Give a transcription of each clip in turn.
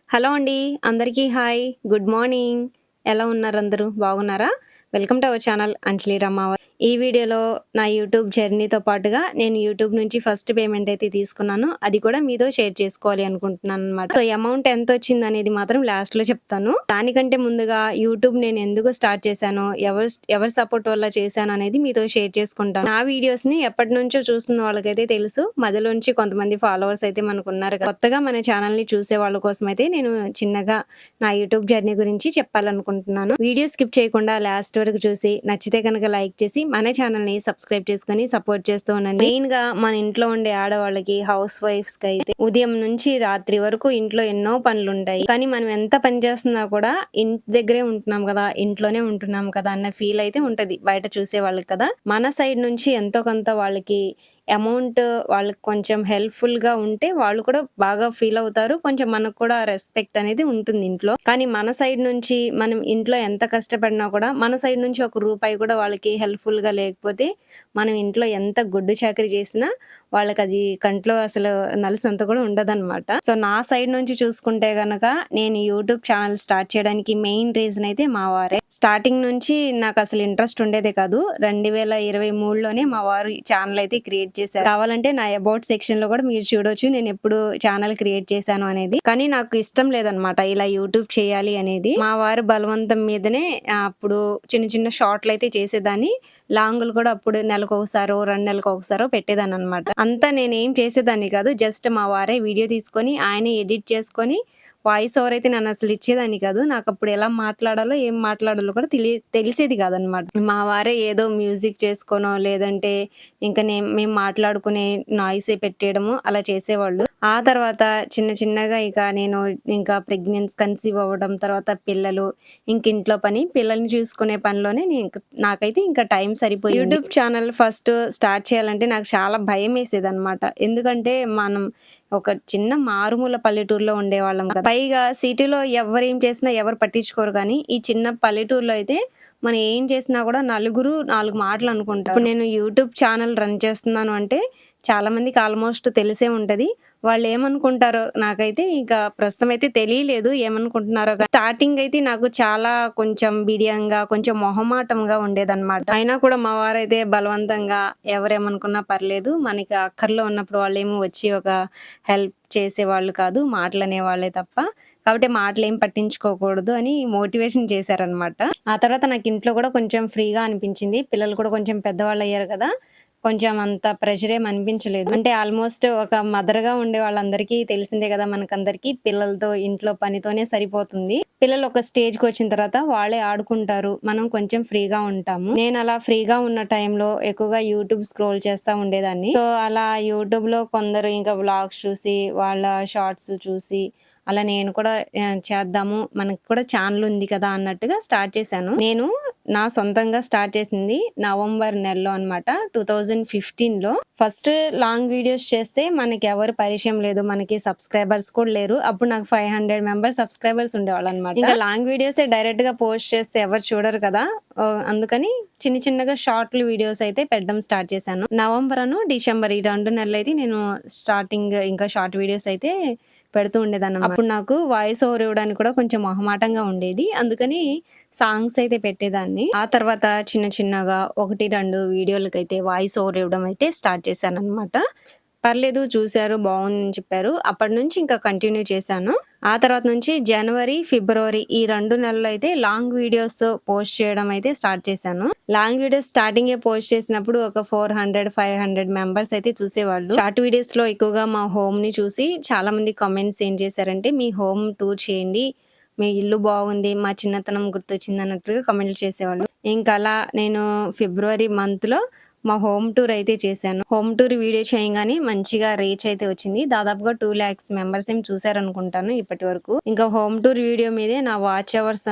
Hello అండి. అందరికీ hi. Good morning. ఎలా ఉన్నారు అందరూ? బాగున్నారా? వెల్కమ్ టు అవర్ ఛానల్ అంజలి రమావత్. ఈ వీడియోలో నా యూట్యూబ్ జర్నీతో పాటుగా నేను యూట్యూబ్ నుంచి ఫస్ట్ పేమెంట్ అయితే తీసుకున్నాను. అది కూడా మీతో షేర్ చేసుకోవాలి అనుకుంటున్నాననమాట. సో, అమౌంట్ ఎంతొచ్చిందనేది మాత్రం లాస్ట్‌లో చెప్తాను. దానికంటే ముందుగా యూట్యూబ్ నేను ఎందుకు స్టార్ట్ చేశానో, ఎవరి సపోర్ట్ వల్ల చేశాను అనేది మీతో షేర్ చేసుకుంటాను. నా వీడియోస్‌ని ఎప్పటినుంచో చూస్తున్న వాళ్ళకైతే తెలుసు. మధ్యలోంచి కొంతమంది ఫాలోవర్స్ అయితే మనకున్నారు కదా! కొత్తగా మన ఛానల్‌ని చూసే వాళ్ళ కోసమైతే నేను చిన్నగా నా యూట్యూబ్ జర్నీ గురించి చెప్పాలనుకుంటున్నాను. వీడియో స్కిప్ చేయకుండా లాస్ట్ వరకు చూసి నచ్చితే కనుక లైక్ చేసి మన ఛానల్‌ని సబ్స్క్రైబ్ చేసుకొని సపోర్ట్ చేస్తూ ఉండండి. మెయిన్‌గా మన ఇంట్లో ఉండే ఆడవాళ్ళకి, హౌస్ వైఫ్స్‌కి అయితే ఉదయం నుంచి రాత్రి వరకు ఇంట్లో ఎన్నో పనులుంటాయి. కానీ మనం ఎంత పని చేస్తున్నా కూడా ఇంటి దగ్గరే ఉంటున్నాం కదా, ఇంట్లోనే ఉంటున్నాం కదా అన్న ఫీల్ అయితే ఉంటది బయట చూసే వాళ్ళకి కదా. మన సైడ్ నుంచి ఎంతో కొంత వాళ్ళకి అమౌంట్ వాళ్ళకి కొంచెం హెల్ప్‌ఫుల్‌గా ఉంటే వాళ్ళు కూడా బాగా ఫీల్ అవుతారు. కొంచెం మనకు కూడా రెస్పెక్ట్ అనేది ఉంటుంది ఇంట్లో. కానీ మన సైడ్ నుంచి మనం ఇంట్లో ఎంత కష్టపడినా కూడా మన సైడ్ నుంచి ఒక రూపాయి కూడా వాళ్ళకి హెల్ప్‌ఫుల్‌గా లేకపోతే మనం ఇంట్లో ఎంత గొడ్డు చాకిరీ చేసినా వాళ్ళకది కంట్లో అసలు నలుసంత కూడా ఉండదనమాట. సో, నా సైడ్ నుంచి చూసుకుంటే గనక నేను యూట్యూబ్ ఛానల్ స్టార్ట్ చేయడానికి మెయిన్ రీజన్ అయితే మా వారే. స్టార్టింగ్ నుంచి నాకసలు ఇంట్రెస్ట్ ఉండేదే కాదు. 2023లోనే మా వారు ఛానల్ అయితే క్రియేట్ చేశారు. కావాలంటే నా అబౌట్ సెక్షన్‌లో కూడా మీరు చూడొచ్చు నేనెప్పుడు ఛానల్ క్రియేట్ చేశాను అనేది. కానీ నాకు ఇష్టం లేదనమాట ఇలా యూట్యూబ్ చేయాలి అనేది. మా వారి బలవంతం మీదనే అప్పుడు చిన్న చిన్న షార్ట్‌లయితే చేసేదాన్ని. లాంగులు కూడా అప్పుడు నెలకొకసారో, 2 నెలలకొకసారో పెట్టేదాన్ననమాట. అంతా నేనేం చేసేదాన్ని కాదు. జస్ట్ మా వారే వీడియో తీసుకొని, ఆయనే ఎడిట్ చేసుకొని, వాయిస్ ఓవర్ అయితే నన్నసలు ఇచ్చేదాన్ని కాదు. నాకప్పుడు ఎలా మాట్లాడాలో, ఏం మాట్లాడాలో కూడా తెలిసేది కాదనమాట. మా వారే ఏదో మ్యూజిక్ చేసుకోనో, లేదంటే ఇంక మేము మాట్లాడుకునే నాయిసే పెట్టేయడము అలా చేసేవాళ్ళు. ఆ తర్వాత చిన్న చిన్నగా ఇక నేను ఇంకా కన్సీవ్ అవ్వడం, తర్వాత పిల్లలు, ఇంట్లో పని, పిల్లల్ని చూసుకునే పనిలోనే నాకైతే ఇంకా టైం సరిపోయింది. యూట్యూబ్ ఛానల్ ఫస్ట్ స్టార్ట్ చేయాలంటే నాకు చాలా భయమేసేదనమాట. ఎందుకంటే మనం ఒక చిన్న మారుమూల పల్లెటూరులో ఉండేవాళ్ళం కదా. పైగా సిటీలో ఎవ్వరేం చేసినా ఎవరు పట్టించుకోరు గానీ, ఈ చిన్న పల్లెటూరులో అయితే మనం ఏం చేసినా కూడా నలుగురు 4 మాటలు అనుకుంటారు. ఇప్పుడు నేను యూట్యూబ్ ఛానల్ రన్ చేస్తున్నాను అంటే చాలా మందికి ఆల్మోస్ట్ తెలిసే ఉంటది. వాళ్ళేమనుకుంటారో నాకైతే ఇక ప్రస్తుతం అయితే తెలియలేదు ఏమనుకుంటున్నారో గాని. స్టార్టింగ్ అయితే నాకు చాలా కొంచెం బిడియంగా, కొంచెం మొహమాటంగా ఉండేదనమాట. అయినా కూడా మా వారైతే బలవంతంగా ఎవరేమనుకున్నా పర్లేదు. మనకి అక్కరలో ఉన్నప్పుడు వాళ్ళేమో వచ్చి ఒక హెల్ప్ చేసేవాళ్ళు కాదు. మాటలనేవాళ్ళే తప్ప. కాబట్టి మాటలేం పట్టించుకోకూడదు అని మోటివేషన్ చేశారనమాట. ఆ తర్వాత నాకు ఇంట్లో కూడా కొంచెం ఫ్రీగా అనిపించింది. పిల్లలు కూడా కొంచెం పెద్దవాళ్ళయ్యారు కదా! కొంచెం అంత ప్రెషర్ ఏమి అనిపించలేదు. అంటే ఆల్మోస్ట్ ఒక మదర్‌గా ఉండే వాళ్ళందరికీ తెలిసిందే కదా! మనకందరికీ పిల్లలతో ఇంట్లో పనితోనే సరిపోతుంది. పిల్లలు ఒక స్టేజ్‌కొచ్చిన తర్వాత వాళ్ళే ఆడుకుంటారు. మనం కొంచెం ఫ్రీగా ఉంటాము. నేనలా ఫ్రీగా ఉన్న టైంలో ఎక్కువగా యూట్యూబ్ స్క్రోల్ చేస్తా ఉండేదాన్ని. సో, అలా యూట్యూబ్‌లో కొందరు ఇంకా వ్లాగ్స్ చూసి, వాళ్ళ షార్ట్స్ చూసి అలా నేను కూడా చేద్దాము. మనకు కూడా ఛానెల్ ఉంది కదా! అన్నట్టుగా స్టార్ట్ చేశాను. నేను నా సొంతంగా స్టార్ట్ చేసింది నవంబర్ నెలలో అనమాట. 2015లో. ఫస్ట్ లాంగ్ వీడియోస్ చేస్తే మనకెవరు పరిచయం లేదు. మనకి సబ్స్క్రైబర్స్ కూడా లేరు. అప్పుడు నాకు 500 మెంబర్స్ సబ్స్క్రైబర్స్ ఉండేవాళ్ళనమాట. ఇంకా లాంగ్ వీడియోసే డైరెక్ట్‌గా పోస్ట్ చేస్తే ఎవరు చూడరు కదా! అందుకని చిన్నగా షార్ట్‌లు వీడియోస్ అయితే పెట్టడం స్టార్ట్ చేశాను. డిసెంబర్ ఈ 2 నెలలైతే నేను స్టార్టింగ్ ఇంకా షార్ట్ వీడియోస్ అయితే పెడుతూ ఉండేదాన్నమాట. అప్పుడు నాకు వాయిస్ ఓవర్ ఇవ్వడానికి కూడా కొంచెం మొహమాటంగా ఉండేది. అందుకని సాంగ్స్ అయితే పెట్టేదాన్ని. ఆ తర్వాత చిన్నగా 1, 2 వీడియోలకైతే వాయిస్ ఓవర్ ఇవ్వడం అయితే స్టార్ట్ చేశాననమాట. పర్లేదు చూసారు, బావుందని చెప్పారు. అప్పటినుంచి ఇంకా కంటిన్యూ చేశాను. ఆ తర్వాత నుంచి జనవరి, ఫిబ్రవరి ఈ 2 నెలలు అయితే లాంగ్ వీడియోస్ పోస్ట్ చేయడం అయితే స్టార్ట్ చేశాను. లాంగ్ వీడియోస్ స్టార్టింగే పోస్ట్ చేసినప్పుడు ఒక 400, 500 మెంబర్స్ అయితే చూసేవాళ్ళు. షార్ట్ వీడియోస్‌లో ఎక్కువగా మా హోమ్‌ని చూసి చాలా మంది కామెంట్స్ ఏం చేశారంటే, "మీ హోమ్ టూర్ చేయండి. మీ ఇల్లు బాగుంది. మా చిన్నతనం గుర్తొచ్చింది" అన్నట్టుగా కామెంట్లు చేసేవాళ్ళు. ఇంకలా నేను ఫిబ్రవరి మంత్‌లో మా హోమ్ టూర్ అయితే చేశాను. హోమ్ టూర్ వీడియో చేయంగానే మంచిగా రీచ్ అయితే వచ్చింది. దాదాపుగా 2,00,000 మెంబర్స్ ఏమో చూసారనుకుంటాను ఇప్పటి వరకు. ఇంకా హోమ్ టూర్ వీడియో మీదే నా వాచ్ అవర్స్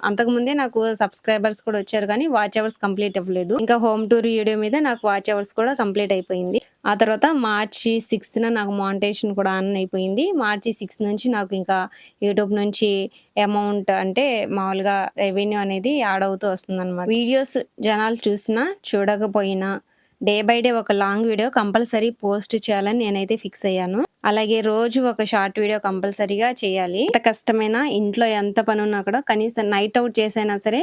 అంతకుముందే నాకు సబ్స్క్రైబర్స్ కూడా వచ్చారు కానీ వాచ్ అవర్స్ కంప్లీట్ అవ్వలేదు. ఇంకా హోమ్ టూర్ వీడియో మీద నాకు వాచ్ అవర్స్ కూడా కంప్లీట్ అయిపోయింది. ఆ తర్వాత మార్చి 6న నాకు మానిటైజేషన్ కూడా ఆన్ అయిపోయింది. మార్చి 6 నుంచి నాకు ఇంకా యూట్యూబ్ నుంచి అమౌంట్ అంటే మామూలుగా రెవెన్యూ అనేది యాడ్ అవుతూ వస్తుందనమాట. వీడియోస్ జనాలు చూసినా, చూడకపోయినా డే బై డే ఒక లాంగ్ వీడియో కంపల్సరీ పోస్ట్ చేయాలని నేనైతే ఫిక్స్ అయ్యాను. అలాగే రోజు ఒక షార్ట్ వీడియో కంపల్సరీగా చేయాలి. ఎంత కష్టమైనా ఇంట్లో ఎంత పనున్నా కూడా కనీసం నైట్ అవుట్ చేసైనా సరే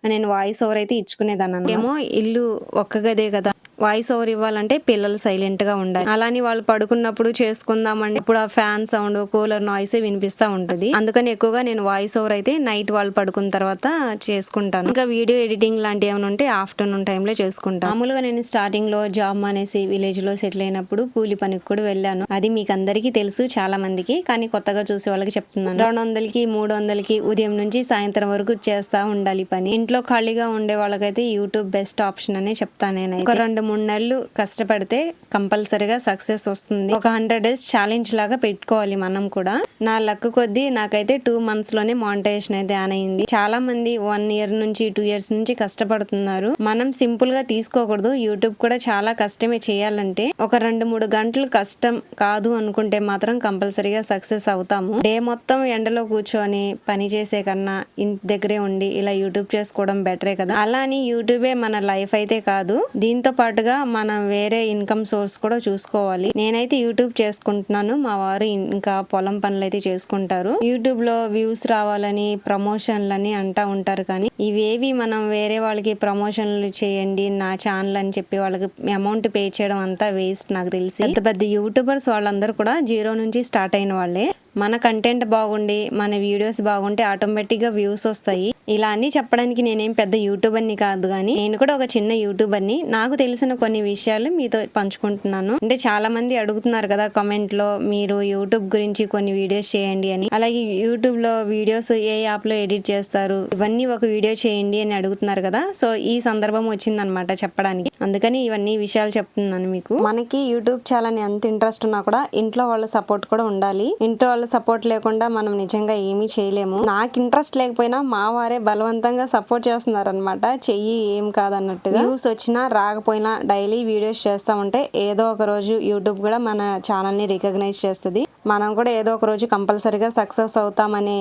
నేను వాయిస్ ఓవర్ అయితే ఇచ్చుకునేదాన్ని. ఏమో ఇల్లు ఒక్క గదే కదా, వాయిస్ ఓవర్ ఇవ్వాలంటే పిల్లలు సైలెంట్ గా ఉండాలి. అలాని వాళ్ళు పడుకున్నప్పుడు చేసుకుందామండి, ఇప్పుడు ఆ ఫ్యాన్ సౌండ్ కూలర్ నాయిస్ వినిపిస్తా ఉంటుంది. అందుకని ఎక్కువగా నేను వాయిస్ ఓవర్ అయితే నైట్ వాళ్ళు పడుకున్న తర్వాత చేసుకుంటాను. ఇంకా వీడియో ఎడిటింగ్ లాంటివి ఏమైనా ఉంటే ఆఫ్టర్నూన్ టైంలో చేసుకుంటాను. మామూలుగా నేను స్టార్టింగ్ లో జాబ్ మానేసి విలేజ్ లో సెటిల్ అయినప్పుడు కూలి పనికి కూడా వెళ్ళాను. అది మీకు అందరికీ తెలుసు చాలా మందికి, కానీ కొత్తగా చూసే వాళ్ళకి చెప్తున్నాను. 200కి 300కి ఉదయం నుంచి సాయంత్రం వరకు చేస్తా ఉండాలి పని. ఇంట్లో ఖాళీగా ఉండే వాళ్ళకైతే యూట్యూబ్ బెస్ట్ ఆప్షన్ అనే చెప్తాను నేను. ఒక 2-3 నెలలు కష్టపడితే కంపల్సరీగా సక్సెస్ వస్తుంది. ఒక 100 days ఛాలెంజ్ లాగా పెట్టుకోవాలి మనం కూడా. నా లక్ కొద్దీ నాకైతే 2 months లోనే మానిటైజేషన్ అయితే ఆన్ అయింది. చాలా మంది 1 year నుంచి 2 years నుంచి కష్టపడుతున్నారు. మనం సింపుల్ గా తీసుకోకూడదు. యూట్యూబ్ కూడా చాలా కష్టమే చేయాలంటే. ఒక 2-3 గంటలు కష్టం కాదు అనుకుంటే మాత్రం కంపల్సరీగా సక్సెస్ అవుతాము. డే మొత్తం ఎండలో కూర్చొని పని చేసే కన్నా ఇంటి దగ్గరే ఉండి ఇలా యూట్యూబ్ చేసుకోవడం బెటరే కదా. అలా అని యూట్యూబే మన లైఫ్ అయితే కాదు, దీంతో పాటుగా మనం వేరే ఇన్కమ్ సోర్స్ కూడా చూసుకోవాలి. నేనైతే యూట్యూబ్ చేసుకుంటున్నాను, మా వారు ఇంకా పొలం పనులు అయితే చేసుకుంటారు. యూట్యూబ్ లో వ్యూస్ రావాలని ప్రమోషన్లని అంటా ఉంటారు, కానీ ఇవేవి మనం వేరే వాళ్ళకి ప్రమోషన్లు చేయండి నా ఛానల్ అని చెప్పి వాళ్ళకి అమౌంట్ పే చేయడం అంతా వేస్ట్. నాకు తెలిసి పెద్ద పెద్ద యూట్యూబర్స్ వాళ్ళందరూ కూడా 0 నుంచి స్టార్ట్ అయిన వాళ్ళే. మన కంటెంట్ బాగుండి మన వీడియోస్ బాగుంటే ఆటోమేటిక్ గా వ్యూస్ వస్తాయి. ఇలా అన్ని చెప్పడానికి నేనేం పెద్ద యూట్యూబర్ని కాదు, కానీ నేను కూడా ఒక చిన్న యూట్యూబర్ని. నాకు తెలిసిన కొన్ని విషయాలు మీతో పంచుకుంటున్నాను. అంటే చాలా మంది అడుగుతున్నారు కదా కమెంట్ లో, మీరు యూట్యూబ్ గురించి కొన్ని వీడియోస్ చేయండి అని. అలాగే యూట్యూబ్ లో వీడియోస్ ఏ యాప్ లో ఎడిట్ చేస్తారు, ఇవన్నీ ఒక వీడియో చేయండి అని అడుగుతున్నారు కదా. సో ఈ సందర్భం వచ్చిందనమాట చెప్పడానికి, అందుకని ఇవన్నీ విషయాలు చెప్తున్నాను మీకు. మనకి యూట్యూబ్ ఛానల్ ఎంత ఇంట్రెస్ట్ ఉన్నా కూడా ఇంట్లో వాళ్ళ సపోర్ట్ కూడా ఉండాలి. ఇంట్లో వాళ్ళ సపోర్ట్ లేకుండా మనం నిజంగా ఏమీ చేయలేము. నాకు ఇంట్రెస్ట్ లేకపోయినా మా వారే బలవంతంగా సపోర్ట్ చేస్తున్నారు అనమాట. చెయ్యి ఏం కాదన్నట్టుగా. వ్యూస్ వచ్చినా రాకపోయినా డైలీ వీడియోస్ చేస్తా ఉంటే ఏదో ఒక రోజు యూట్యూబ్ కూడా మన ఛానల్ ని రికగ్నైజ్ చేస్తుంది. మనం కూడా ఏదో ఒక రోజు కంపల్సరీగా సక్సెస్ అవుతామని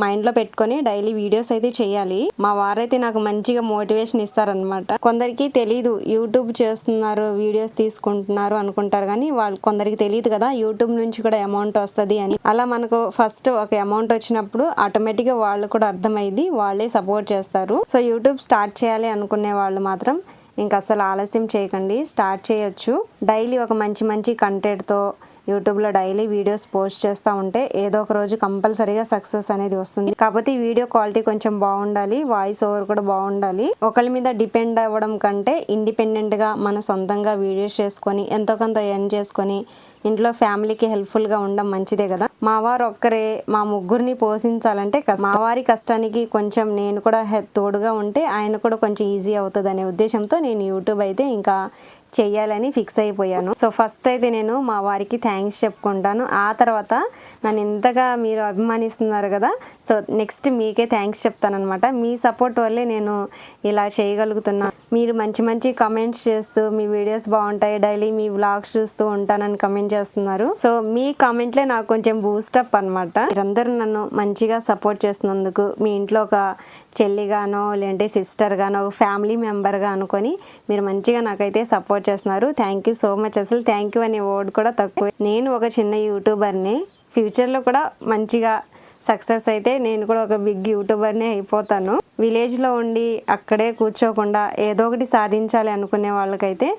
మైండ్ లో పెట్టుకొని డైలీ వీడియోస్ అయితే చేయాలి. మా వారైతే నాకు మంచిగా మోటివేషన్ ఇస్తారనమాట. కొందరికి తెలీదు యూట్యూబ్ చేస్తున్నారు వీడియోస్ తీసుకుంటున్నారు అనుకుంటారు, కానీ వాళ్ళు కొందరికి తెలియదు కదా యూట్యూబ్ నుంచి కూడా అమౌంట్ వస్తుంది అని. అలా మనకు ఫస్ట్ ఒక అమౌంట్ వచ్చినప్పుడు ఆటోమేటిక్ గా వాళ్ళు కూడా అర్థమైంది, వాళ్ళే సపోర్ట్ చేస్తారు. సో యూట్యూబ్ స్టార్ట్ చేయాలి అనుకునే వాళ్ళు మాత్రం ఇంకా అసలు ఆలస్యం చేయకండి, స్టార్ట్ చేయొచ్చు. డైలీ ఒక మంచి మంచి కంటెంట్తో యూట్యూబ్లో డైలీ వీడియోస్ పోస్ట్ చేస్తూ ఉంటే ఏదో ఒక రోజు కంపల్సరీగా సక్సెస్ అనేది వస్తుంది. కాకపోతే ఈ వీడియో క్వాలిటీ కొంచెం బాగుండాలి, వాయిస్ ఓవర్ కూడా బాగుండాలి. ఒకరి మీద డిపెండ్ అవ్వడం కంటే ఇండిపెండెంట్గా మన సొంతంగా వీడియోస్ చేసుకొని ఎంతో కొంత ఎర్న్ చేసుకొని ఇంట్లో ఫ్యామిలీకి హెల్ప్ఫుల్గా ఉండడం మంచిదే కదా. మా వారు ఒక్కరే మా ముగ్గురిని పోషించాలంటే మా వారి కష్టానికి కొంచెం నేను కూడా తోడుగా ఉంటే ఆయన కూడా కొంచెం ఈజీ అవుతుంది అనే ఉద్దేశంతో నేను యూట్యూబ్ అయితే ఇంకా చెయ్యాలని ఫిక్స్ అయిపోయాను. సో ఫస్ట్ అయితే నేను మా వారికి థ్యాంక్స్ చెప్పుకుంటాను. ఆ తర్వాత నన్ను ఇంతగా మీరు అభిమానిస్తున్నారు కదా, సో నెక్స్ట్ మీకే థ్యాంక్స్ చెప్తానమాట. మీ సపోర్ట్ వల్లే నేను ఇలా చేయగలుగుతున్నాను. మీరు మంచి మంచి కమెంట్స్ చేస్తూ మీ వీడియోస్ బాగుంటాయి, డైలీ మీ వ్లాగ్స్ చూస్తూ ఉంటానని కమెంట్ చేస్తున్నారు. సో మీ కామెంట్లే నాకు కొంచెం బూస్టప్ అనమాట. మీరందరూ నన్ను మంచిగా సపోర్ట్ చేస్తున్నందుకు, మీ ఇంట్లో ఒక చెల్లిగానో లేదంటే సిస్టర్ గానో ఒక ఫ్యామిలీ మెంబర్గా అనుకొని మీరు మంచిగా నాకైతే సపోర్ట్ చేస్తున్నారు. Thank you so much. అసలు థ్యాంక్ యూ అనే వర్డ్ కూడా తక్కువ. నేను ఒక చిన్న యూట్యూబర్ని, ఫ్యూచర్లో కూడా మంచిగా సక్సెస్ అయితే నేను కూడా ఒక బిగ్ యూట్యూబర్నే అయిపోతాను. విలేజ్లో ఉండి అక్కడే కూర్చోకుండా ఏదో ఒకటి సాధించాలి అనుకునే వాళ్ళకైతే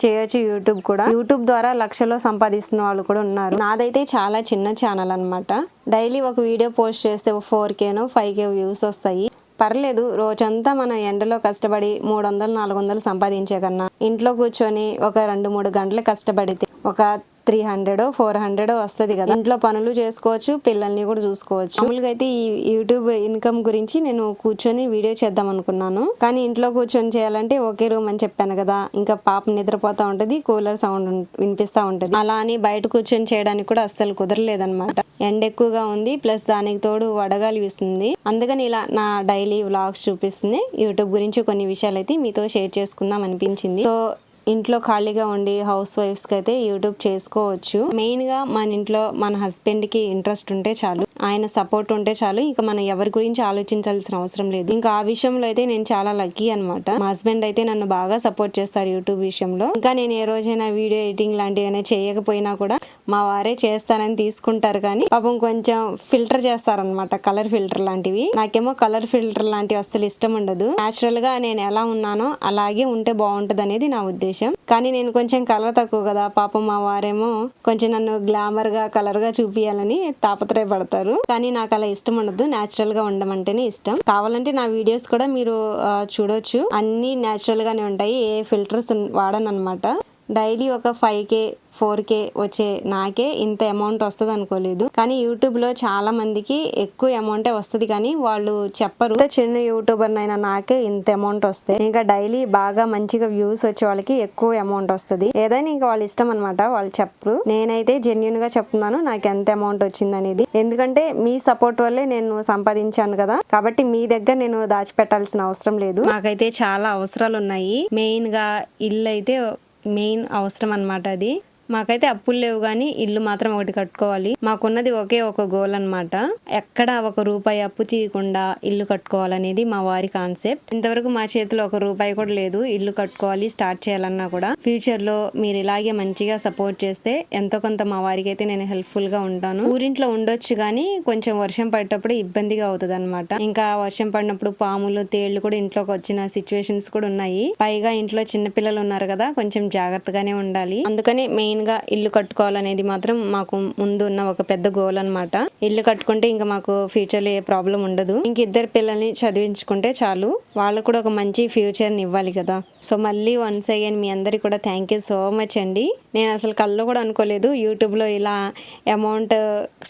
చేయొచ్చు యూట్యూబ్ కూడా. యూట్యూబ్ ద్వారా లక్షల్లో సంపాదిస్తున్న వాళ్ళు కూడా ఉన్నారు. నాదైతే చాలా చిన్న ఛానల్ అనమాట. డైలీ ఒక వీడియో పోస్ట్ చేస్తే 4K 5K వ్యూస్ వస్తాయి. పర్లేదు, రోజంతా మనం ఎండలో కష్టపడి 300-400 సంపాదించే కన్నా ఇంట్లో కూర్చొని ఒక 2-3 గంటలు కష్టపడితే ఒక 300-400 వస్తుంది కదా. ఇంట్లో పనులు చేసుకోవచ్చు, పిల్లల్ని కూడా చూసుకోవచ్చు. మామూలుగా అయితే ఈ యూట్యూబ్ ఇన్కమ్ గురించి నేను కూర్చొని వీడియో చేద్దాం అనుకున్నాను, కానీ ఇంట్లో కూర్చొని చేయాలంటే ఒకే రూమ్ అని చెప్పాను కదా, ఇంకా పాప నిద్రపోతా ఉంటది, కూలర్ సౌండ్ వినిపిస్తా ఉంటది. అలా అని బయట కూర్చొని చేయడానికి కూడా అస్సలు కుదరలేదన్నమాట. ఎండ ఎక్కువగా ఉంది, ప్లస్ దానికి తోడు వడగాలి వీస్తుంది. అందుకని ఇలా నా డైలీ వ్లాగ్స్ చూపిస్తుంది. యూట్యూబ్ గురించి కొన్ని విషయాలు అయితే మీతో షేర్ చేసుకుందాం అనిపించింది. సో ఇంట్లో ఖాళీగా ఉండి హౌస్ వైఫ్స్కి అయితే యూట్యూబ్ చేసుకోవచ్చు. మెయిన్గా మన ఇంట్లో మన హస్బెండ్కి ఇంట్రెస్ట్ ఉంటే చాలు, ఆయన సపోర్ట్ ఉంటే చాలు, ఇంకా మనం ఎవరి గురించి ఆలోచించాల్సిన అవసరం లేదు. ఇంకా ఆ విషయంలో అయితే నేను చాలా లక్కీ అనమాట. మా హస్బెండ్ అయితే నన్ను బాగా సపోర్ట్ చేస్తారు యూట్యూబ్ విషయంలో. ఇంకా నేను ఏ రోజైనా వీడియో ఎడిటింగ్ లాంటివి చేయకపోయినా కూడా మా వారే చేస్తానని తీసుకుంటారు, కానీ పాపం కొంచెం ఫిల్టర్ చేస్తారనమాట, కలర్ ఫిల్టర్ లాంటివి. నాకేమో కలర్ ఫిల్టర్ లాంటివి అస్సలు ఇష్టం ఉండదు. నేచురల్ గా నేను ఎలా ఉన్నానో అలాగే ఉంటే బాగుంటది అనేది నా ఉద్దేశం. కానీ నేను కొంచెం కలర్ తక్కువ కదా, పాపం మా వారేమో కొంచెం నన్ను గ్లామర్ గా కలర్ గా చూపియాలని తాపత్రయపడతారు. కానీ నాకు అలా ఇష్టం ఉండదు, నేచురల్ గా ఉండమంటేనే ఇష్టం. కావాలంటే నా వీడియోస్ కూడా మీరు చూడొచ్చు, అన్ని నేచురల్ గానే ఉంటాయి, ఏ ఫిల్టర్స్ వాడను అనమాట. డైలీ ఒక 5K 4K వచ్చే నాకే ఇంత అమౌంట్ వస్తుంది అనుకోలేదు. కానీ యూట్యూబ్ లో చాలా మందికి ఎక్కువ అమౌంటే వస్తుంది, కానీ వాళ్ళు చెప్పరు. చిన్న యూట్యూబర్ అయినా నాకే ఇంత అమౌంట్ వస్తే, ఇంకా డైలీ బాగా మంచిగా వ్యూస్ వచ్చే వాళ్ళకి ఎక్కువ అమౌంట్ వస్తుంది. ఏదైనా ఇంకా వాళ్ళ ఇష్టం అనమాట, వాళ్ళు చెప్పరు. నేనైతే జెన్యున్ గా చెప్తున్నాను నాకు ఎంత అమౌంట్ వచ్చింది అనేది. ఎందుకంటే మీ సపోర్ట్ వల్లే నేను సంపాదించాను కదా, కాబట్టి మీ దగ్గర నేను దాచిపెట్టాల్సిన అవసరం లేదు. నాకైతే చాలా అవసరాలు ఉన్నాయి. మెయిన్ గా ఇల్లు అయితే మెయిన్ అవసరం అన్నమాట. అది మాకైతే అప్పులు లేవు, కానీ ఇల్లు మాత్రం ఒకటి కట్టుకోవాలి. మాకున్నది ఒకే ఒక గోల్ అన్నమాట, ఎక్కడ ఒక రూపాయి అప్పు తీయకుండా ఇల్లు కట్టుకోవాలనేది మా వారి కాన్సెప్ట్. ఇంతవరకు మా చేతిలో ఒక రూపాయి కూడా లేదు. ఇల్లు కట్టుకోవాలి, స్టార్ట్ చేయాలన్నా కూడా ఫ్యూచర్ లో మీరు ఇలాగే మంచిగా సపోర్ట్ చేస్తే ఎంతో కొంత మా వారికి అయితే నేను హెల్ప్ఫుల్ గా ఉంటాను. ఊరింట్లో ఉండొచ్చు, కానీ కొంచెం వర్షం పడేటప్పుడు ఇబ్బందిగా అవుతుంది అనమాట. ఇంకా వర్షం పడినప్పుడు పాములు తేళ్లు కూడా ఇంట్లోకి వచ్చిన సిచ్యువేషన్స్ కూడా ఉన్నాయి. పైగా ఇంట్లో చిన్న పిల్లలు ఉన్నారు కదా, కొంచెం జాగ్రత్తగానే ఉండాలి. అందుకని మెయిన్ గా ఇల్లు కట్టుకోవాలనేది మాత్రం మాకు ముందు ఉన్న ఒక పెద్ద గోల్ అన్నమాట. ఇల్లు కట్టుకుంటే ఇంకా మాకు ఫ్యూచర్ లో ఏ ప్రాబ్లం ఉండదు. ఇంక ఇద్దరు పిల్లల్ని చదివించుకుంటే చాలు, వాళ్ళకు కూడా ఒక మంచి ఫ్యూచర్ ని ఇవ్వాలి కదా. సో మళ్ళీ వన్స్ అగైన్ మీ అందరికి కూడా థ్యాంక్ యూ సో మచ్ అండి. నేను అసలు కల్లో కూడా అనుకోలేదు యూట్యూబ్ లో ఇలా అమౌంట్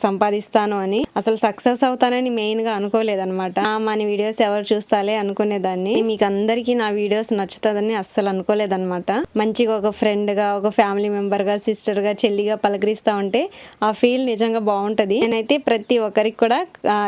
సంపాదిస్తాను అని, అసలు సక్సెస్ అవుతానని మెయిన్ గా అనుకోలేదు అనమాట. మన వీడియోస్ ఎవరు చూస్తాలే అనుకునేదాన్ని. మీకు అందరికి నా వీడియోస్ నచ్చుతుందని అస్సలు అనుకోలేదన్నమాట. మంచిగా ఒక ఫ్రెండ్ గా, ఒక ఫ్యామిలీ మెంబర్ గా, సిస్టర్ గా, చెల్లిగా పలకరిస్తా ఉంటే ఆ ఫీల్ నిజంగా బాగుంటది. నేనైతే ప్రతి ఒక్కరికి కూడా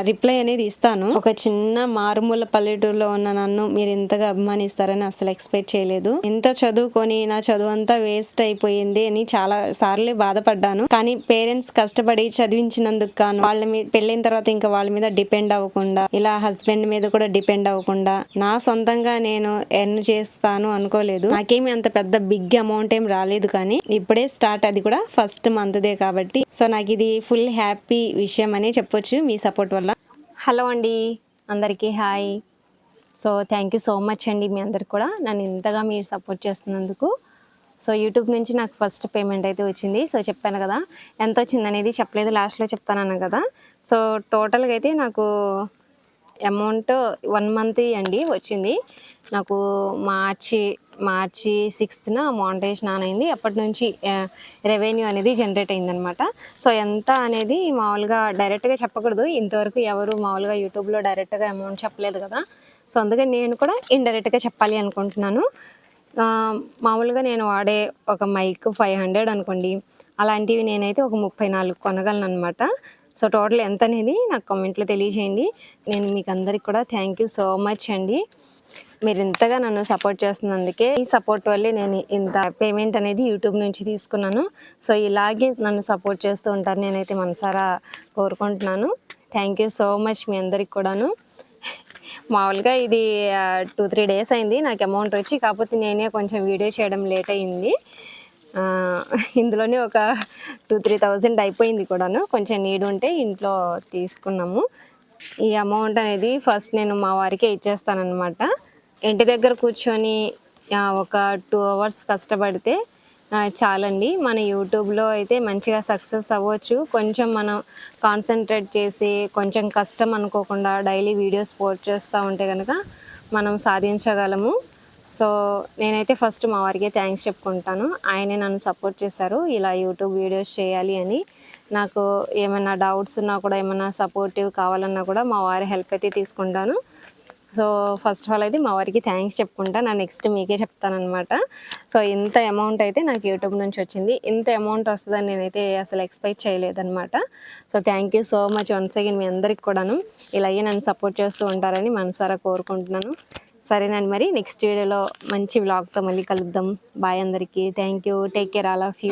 రిప్లై అనేది ఇస్తాను. ఒక చిన్న మారుమూల పల్లెటూరులో ఉన్న నన్ను మీరు ఇంతగా అభిమానిస్తారని అసలు ఎక్స్పెక్ట్ చేయలేదు. ఇంత చదువుకొని నా చదువు అంతా వేస్ట్ అయిపోయింది అని చాలా సార్లు బాధపడ్డాను. కానీ పేరెంట్స్ కష్టపడి చదివించినందుకు గాను, వాళ్ళ మీద పెళ్ళైన తర్వాత ఇంకా వాళ్ళ మీద డిపెండ్ అవ్వకుండా, ఇలా హస్బెండ్ మీద కూడా డిపెండ్ అవ్వకుండా నా సొంతంగా నేను ఎర్న్ చేస్తాను అనుకోలేదు. నాకేమి అంత పెద్ద బిగ్ అమౌంట్ ఏం రాలేదు, కానీ ఇప్పుడే స్టార్ట్, అది కూడా ఫస్ట్ మంత్ దే కాబట్టి. సో నాకు ఇది ఫుల్ హ్యాపీ విషయం అని చెప్పొచ్చు మీ సపోర్ట్ వల్ల. హలో అండి, అందరికీ hi. So thank you so much అండి మీ అందరికి కూడా నన్ను ఇంతగా మీరు సపోర్ట్ చేస్తున్నందుకు. సో యూట్యూబ్ నుంచి నాకు ఫస్ట్ పేమెంట్ అయితే వచ్చింది. సో చెప్పాను కదా, ఎంత వచ్చింది అనేది చెప్పలేదు, లాస్ట్లో చెప్తానన్నాను కదా. సో టోటల్గా అయితే నాకు అమౌంట్ 1 మంత్ అండి వచ్చింది. నాకు మార్చి 6న మానిటైజేషన్ ఆన్ అయింది. అప్పటి నుంచి రెవెన్యూ అనేది జనరేట్ అయిందనమాట. సో ఎంత అనేది మామూలుగా డైరెక్ట్గా చెప్పకూడదు, ఇంతవరకు ఎవరు మామూలుగా యూట్యూబ్లో డైరెక్ట్గా అమౌంట్ చెప్పలేదు కదా. సో అందుకని నేను కూడా ఇండైరెక్ట్గా చెప్పాలి అనుకుంటున్నాను. మామూలుగా నేను వాడే ఒక మైక్ 500 అనుకోండి, అలాంటివి నేనైతే ఒక 34 కొనగలను అనమాట. సో టోటల్ ఎంత అనేది నాకు కామెంట్లో తెలియజేయండి. నేను మీకు అందరికి కూడా థ్యాంక్ యూ సో మచ్ అండి. మీరు ఇంతగా నన్ను సపోర్ట్ చేస్తున్నందుకే, ఈ సపోర్ట్ వల్లే నేను ఇంత పేమెంట్ అనేది యూట్యూబ్ నుంచి తీసుకున్నాను. సో ఇలాగే నన్ను సపోర్ట్ చేస్తూ ఉంటారు నేనైతే మనసారా కోరుకుంటున్నాను. థ్యాంక్ యూ సో మచ్ మీ అందరికి కూడాను. మామూలుగా ఇది 2-3 డేస్ అయింది నాకు అమౌంట్ వచ్చి, కాకపోతే నేనే కొంచెం వీడియో చేయడం లేట్ అయింది. ఇందులోనే ఒక 2-3 thousand అయిపోయింది కూడాను. కొంచెం నీడ్ ఉంటే ఇంట్లో తీసుకున్నాము. ఈ అమౌంట్ అనేది ఫస్ట్ నేను మా వారికే ఇచ్చేస్తానన్నమాట. ఇంటి దగ్గర కూర్చొని ఒక 2 hours కష్టపడితే చాలండి. మన యూట్యూబ్లో అయితే మంచిగా సక్సెస్ అవ్వచ్చు. కొంచెం మనం కాన్సన్ట్రేట్ చేసి, కొంచెం కష్టం అనుకోకుండా డైలీ వీడియోస్ పోస్ట్ చేస్తూ ఉంటే కనుక మనం సాధించగలము. సో నేనైతే ఫస్ట్ మా వారికి థ్యాంక్స్ చెప్పుకుంటాను. ఆయనే నన్ను సపోర్ట్ చేశారు ఇలా యూట్యూబ్ వీడియోస్ చేయాలి అని. నాకు ఏమైనా డౌట్స్ ఉన్నా కూడా, ఏమైనా సపోర్టివ్ కావాలన్నా కూడా మా వారి హెల్ప్ అయితే తీసుకుంటాను. సో ఫస్ట్ ఆఫ్ ఆల్ అయితే మా వారికి థ్యాంక్స్ చెప్పుకుంటా, నా నెక్స్ట్ మీకే చెప్తానమాట. సో ఇంత అమౌంట్ అయితే నాకు యూట్యూబ్ నుంచి వచ్చింది. ఇంత అమౌంట్ వస్తుందని నేనైతే అసలు ఎక్స్పెక్ట్ చేయలేదన్నమాట. So thank you so much once again మీ అందరికి కూడాను. ఇలాగే నన్ను సపోర్ట్ చేస్తూ ఉంటారని మనసారా కోరుకుంటున్నాను. సరేనండి, మరి నెక్స్ట్ వీడియోలో మంచి వ్లాగ్తో మళ్ళీ కలుద్దాం. బాయ్ అందరికీ, thank you, take care all of you.